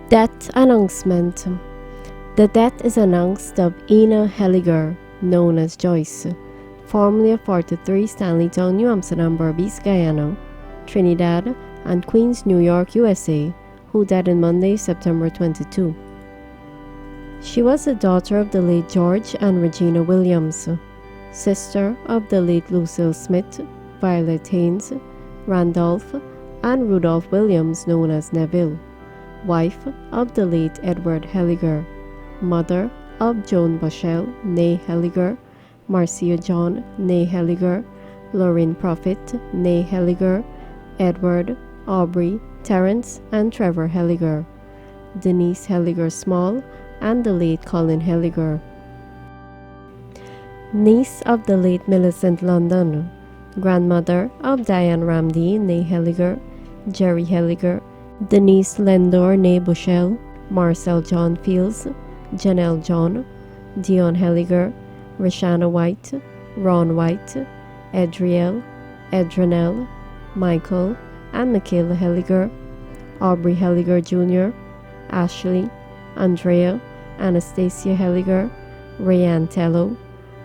Death announcement. The death is announced of Ina Heyliger, known as Joyce, formerly of 43 Stanleytown, New Amsterdam, Berbice, Guyana, Trinidad, and Queens, New York, USA, who died on Monday, September 22. She was the daughter of the late George and Regina Williams, sister of the late Lucille Smith, Violet Haynes, Randolph, and Rudolph Williams, known as Neville, wife of the late Edward Heyliger, mother of Joan Bushell, née Heyliger, Marcia John, née Heyliger, Lorraine Prophet, née Heyliger, Edward, Aubrey, Terence, and Trevor Heyliger, Denise Heyliger Small, and the late Colin Heyliger. Niece of the late Millicent London, grandmother of Diane Ramsey, née Heyliger, Jerry Heyliger, Denise Lendor, née Bushell, Marcel John Fields, Janelle John, Dion Heyliger, Rashana White, Ron White, Edriel, Edranel, Michael, and Michaela Heyliger, Aubrey Heyliger Jr., Ashley, Andrea, Anastasia Heyliger, Rayanne Tello,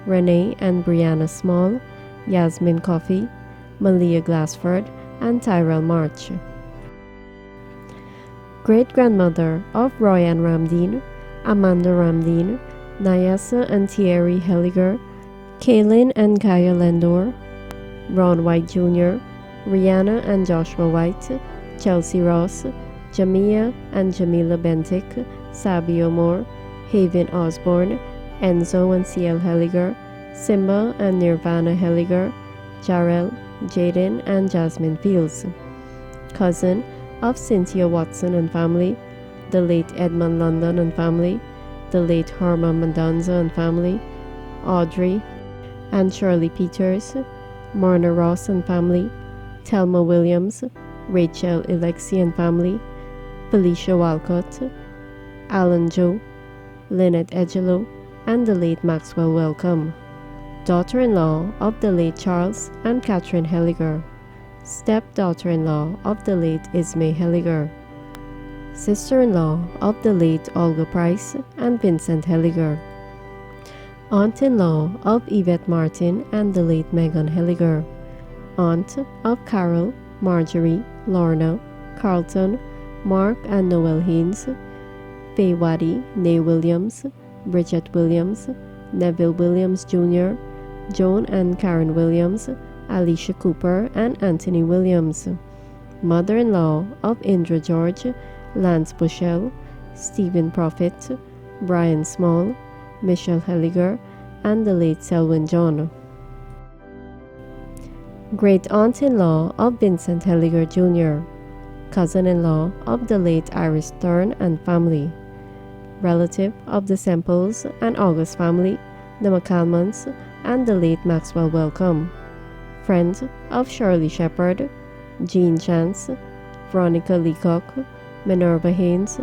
Renee and Brianna Small, Yasmin Coffey, Malia Glassford, and Tyrell March. Great-grandmother of Royanne Ramdeen, Amanda Ramdeen, Nyasa and Thierry Heyliger, Kaylin and Kaya Lendor, Ron White Jr., Rihanna and Joshua White, Chelsea Ross, Jamia and Jamila Bentic, Sabio Moore, Haven Osborne, Enzo and CL Heyliger, Simba and Nirvana Heyliger, Jarrell, Jaden and Jasmine Fields. Cousin of Cynthia Watson and family, the late Edmund London and family, the late Herman Mendonza and family, Audrey and Shirley Peters, Myrna Ross and family, Thelma Williams, Rachel Alexi and family, Felicia Walcott, Alan Joe, Lynette Edgelow, and the late Maxwell Welcome, daughter-in-law of the late Charles and Catherine Heyliger, stepdaughter-in-law of the late Ismay Heyliger, sister-in-law of the late Olga Price and Vincent Heyliger, aunt-in-law of Yvette Martin and the late Megan Heyliger, aunt of Carol, Marjorie, Lorna, Carlton, Mark and Noel Haynes, Faye Waddy, née Williams, Bridget Williams, Neville Williams Jr., Joan and Karen Williams, Alicia Cooper and Anthony Williams, mother-in-law of Indra George, Lance Bushell, Stephen Prophet, Brian Small, Michelle Heyliger, and the late Selwyn John. Great-aunt-in-law of Vincent Heyliger Jr., cousin-in-law of the late Iris Stern and family, relative of the Semples and August family, the McCalmans, and the late Maxwell Welcome, friend of Shirley Shepherd, Jean Chance, Veronica Leacock, Minerva Haynes,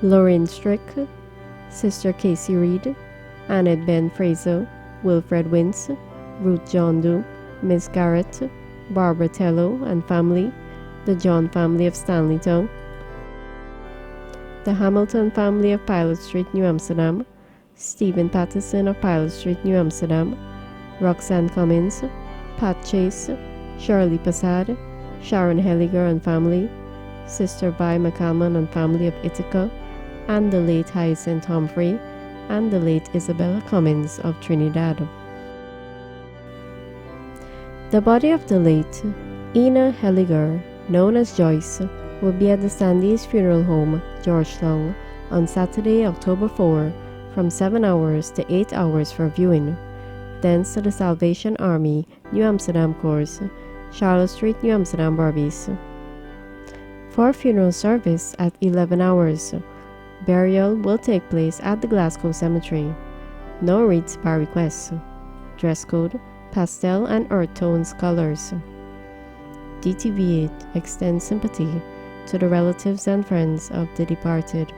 Lorraine Strick, Sister Casey Reed, Annette Ben Fraser, Wilfred Wince, Ruth John Doe, Miss Garrett, Barbara Tello and family, the John family of Stanleytown, the Hamilton family of Pilot Street, New Amsterdam, Stephen Patterson of Pilot Street, New Amsterdam, Roxanne Cummins, Pat Chase, Shirley Passad, Sharon Heyliger and family, Sister Vi McCalman and family of Ithaca, and the late Hyacinth Humphrey, and the late Isabella Cummins of Trinidad. The body of the late Ina Heyliger, known as Joyce, will be at the Sandys Funeral Home, Georgetown, on Saturday, October 4, from 7 hours to 8 hours for viewing. Thence to the Salvation Army, New Amsterdam Course, Charlotte Street, New Amsterdam, Berbice. For funeral service at 11 hours. Burial will take place at the Glasgow Cemetery. No wreaths by request. Dress code, pastel and earth tones colors. DTV8 extends sympathy to the relatives and friends of the departed.